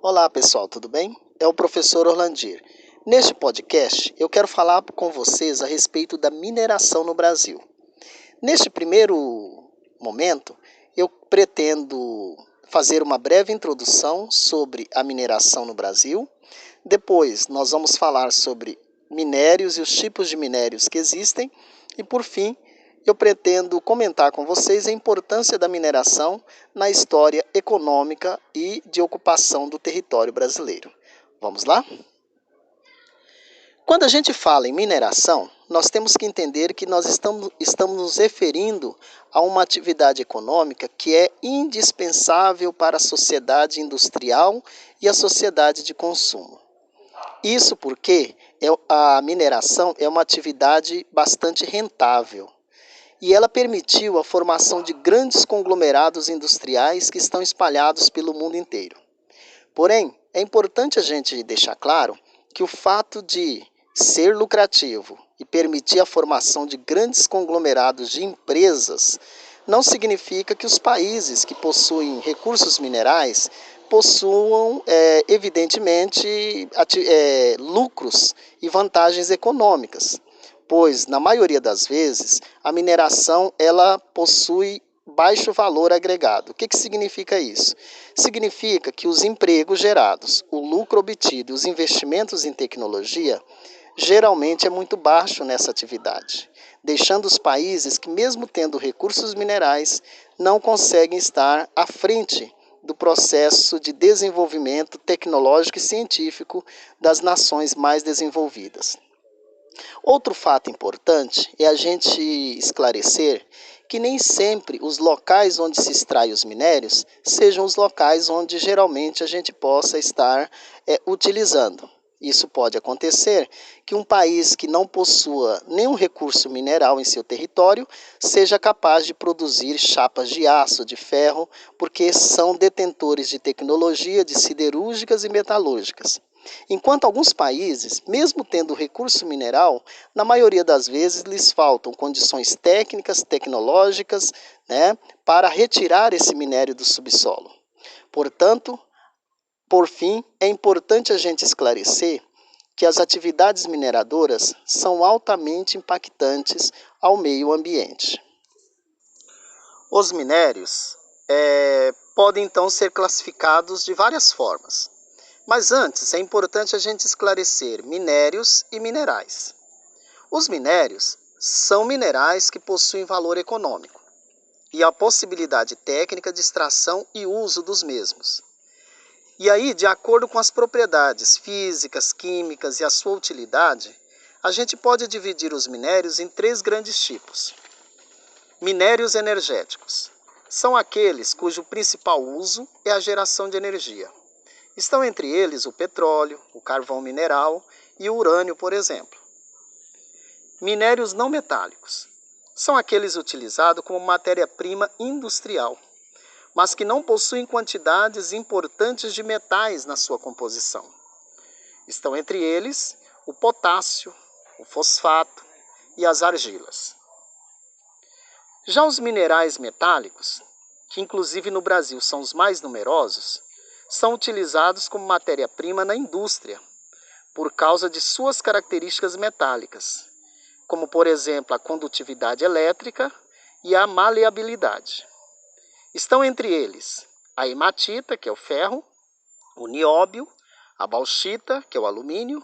Olá pessoal, tudo bem? É o professor Orlandir. Neste podcast eu quero falar com vocês a respeito da mineração no Brasil. Neste primeiro momento eu pretendo fazer uma breve introdução sobre a mineração no Brasil. Depois nós vamos falar sobre minérios e os tipos de minérios que existem. E por fim, eu pretendo comentar com vocês a importância da mineração na história econômica e de ocupação do território brasileiro. Vamos lá? Quando a gente fala em mineração, nós temos que entender que nós estamos nos referindo a uma atividade econômica que é indispensável para a sociedade industrial e a sociedade de consumo. Isso porque a mineração é uma atividade bastante rentável. E ela permitiu a formação de grandes conglomerados industriais que estão espalhados pelo mundo inteiro. Porém, é importante a gente deixar claro que o fato de ser lucrativo e permitir a formação de grandes conglomerados de empresas não significa que os países que possuem recursos minerais possuam, evidentemente, lucros e vantagens econômicas. Pois, na maioria das vezes, a mineração ela possui baixo valor agregado. O que significa isso? Significa que os empregos gerados, o lucro obtido e os investimentos em tecnologia, geralmente é muito baixo nessa atividade, deixando os países que, mesmo tendo recursos minerais, não conseguem estar à frente do processo de desenvolvimento tecnológico e científico das nações mais desenvolvidas. Outro fato importante é a gente esclarecer que nem sempre os locais onde se extrai os minérios sejam os locais onde geralmente a gente possa estar utilizando. Isso pode acontecer que um país que não possua nenhum recurso mineral em seu território seja capaz de produzir chapas de aço, de ferro, porque são detentores de tecnologia de siderúrgicas e metalúrgicas. Enquanto alguns países, mesmo tendo recurso mineral, na maioria das vezes lhes faltam condições técnicas, tecnológicas, para retirar esse minério do subsolo. Portanto, por fim, é importante a gente esclarecer que as atividades mineradoras são altamente impactantes ao meio ambiente. Os minérios podem então ser classificados de várias formas. Mas antes, é importante a gente esclarecer minérios e minerais. Os minérios são minerais que possuem valor econômico e a possibilidade técnica de extração e uso dos mesmos. E aí, de acordo com as propriedades físicas, químicas e a sua utilidade, a gente pode dividir os minérios em três grandes tipos. Minérios energéticos são aqueles cujo principal uso é a geração de energia. Estão entre eles o petróleo, o carvão mineral e o urânio, por exemplo. Minérios não metálicos são aqueles utilizados como matéria-prima industrial, mas que não possuem quantidades importantes de metais na sua composição. Estão entre eles o potássio, o fosfato e as argilas. Já os minerais metálicos, que inclusive no Brasil são os mais numerosos, são utilizados como matéria-prima na indústria, por causa de suas características metálicas, como por exemplo a condutividade elétrica e a maleabilidade. Estão entre eles a hematita, que é o ferro, o nióbio, a bauxita, que é o alumínio,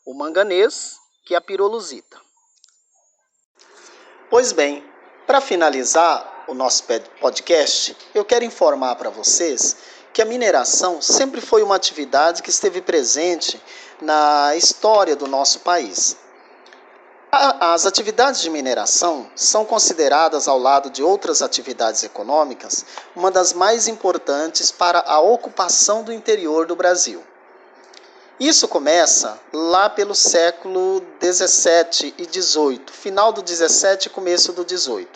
o manganês, que é a pirolusita. Pois bem, para finalizar o nosso podcast, eu quero informar para vocês que a mineração sempre foi uma atividade que esteve presente na história do nosso país. As atividades de mineração são consideradas, ao lado de outras atividades econômicas, uma das mais importantes para a ocupação do interior do Brasil. Isso começa lá pelo século XVII e XVIII, final do XVII e começo do XVIII,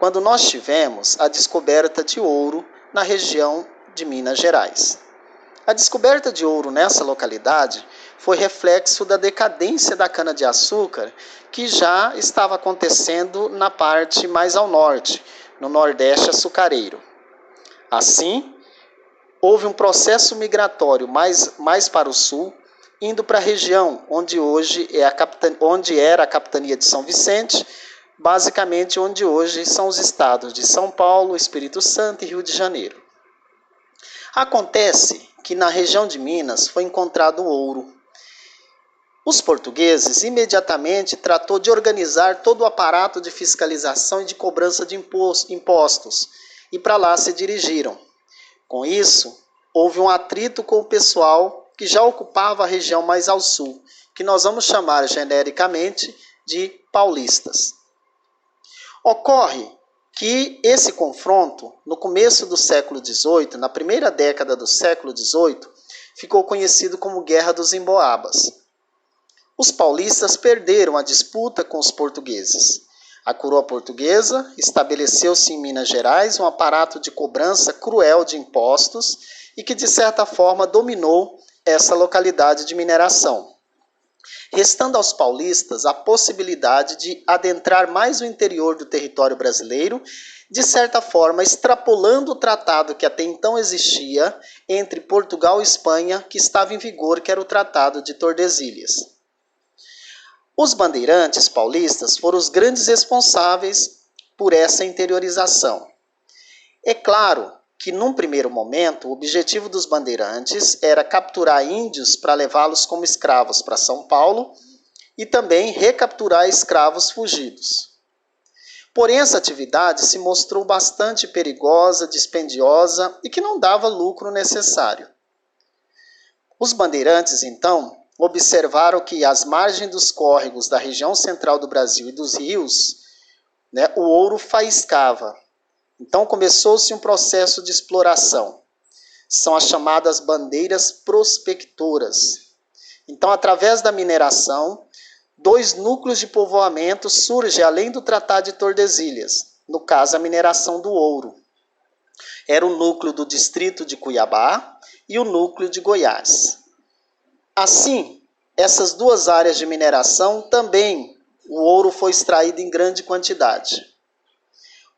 quando nós tivemos a descoberta de ouro na região de Minas Gerais. A descoberta de ouro nessa localidade foi reflexo da decadência da cana-de-açúcar que já estava acontecendo na parte mais ao norte, no Nordeste açucareiro. Assim, houve um processo migratório mais para o sul, indo para a região onde hoje onde era a capitania de São Vicente, basicamente onde hoje são os estados de São Paulo, Espírito Santo e Rio de Janeiro. Acontece que na região de Minas foi encontrado ouro. Os portugueses imediatamente tratou de organizar todo o aparato de fiscalização e de cobrança de impostos, e para lá se dirigiram. Com isso, houve um atrito com o pessoal que já ocupava a região mais ao sul, que nós vamos chamar genericamente de paulistas. Ocorre que esse confronto, no começo do século XVIII, na primeira década do século XVIII, ficou conhecido como Guerra dos Emboabas. Os paulistas perderam a disputa com os portugueses. A coroa portuguesa estabeleceu-se em Minas Gerais um aparato de cobrança cruel de impostos e que, de certa forma, dominou essa localidade de mineração, restando aos paulistas a possibilidade de adentrar mais o interior do território brasileiro, de certa forma extrapolando o tratado que até então existia entre Portugal e Espanha, que estava em vigor, que era o Tratado de Tordesilhas. Os bandeirantes paulistas foram os grandes responsáveis por essa interiorização. É claro que, num primeiro momento, o objetivo dos bandeirantes era capturar índios para levá-los como escravos para São Paulo e também recapturar escravos fugidos. Porém, essa atividade se mostrou bastante perigosa, dispendiosa e que não dava lucro necessário. Os bandeirantes, então, observaram que às margens dos córregos da região central do Brasil e dos rios, o ouro faiscava. Então começou-se um processo de exploração. São as chamadas bandeiras prospectoras. Então, através da mineração, 2 núcleos de povoamento surgem além do Tratado de Tordesilhas, no caso a mineração do ouro. Era o núcleo do distrito de Cuiabá e o núcleo de Goiás. Assim, essas 2 áreas de mineração também o ouro foi extraído em grande quantidade.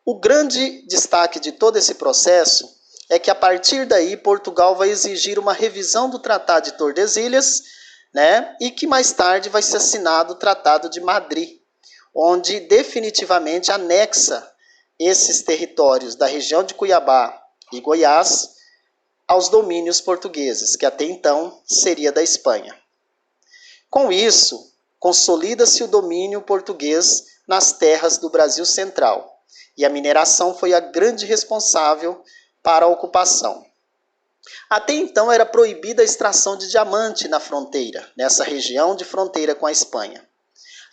O grande destaque de todo esse processo é que, a partir daí, Portugal vai exigir uma revisão do Tratado de Tordesilhas, e que mais tarde vai ser assinado o Tratado de Madrid, onde definitivamente anexa esses territórios da região de Cuiabá e Goiás aos domínios portugueses, que até então seria da Espanha. Com isso, consolida-se o domínio português nas terras do Brasil Central, e a mineração foi a grande responsável para a ocupação. Até então era proibida a extração de diamante na fronteira, nessa região de fronteira com a Espanha.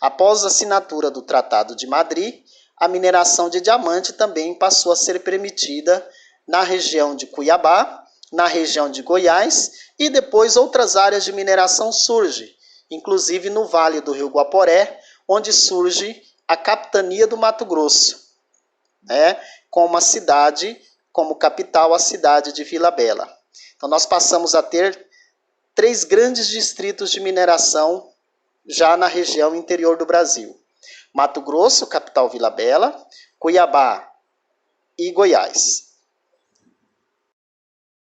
Após a assinatura do Tratado de Madrid, a mineração de diamante também passou a ser permitida na região de Cuiabá, na região de Goiás, e depois outras áreas de mineração surgem, inclusive no Vale do Rio Guaporé, onde surge a capitania do Mato Grosso, como capital a cidade de Vila Bela. Então nós passamos a ter 3 grandes distritos de mineração já na região interior do Brasil: Mato Grosso, capital Vila Bela, Cuiabá e Goiás.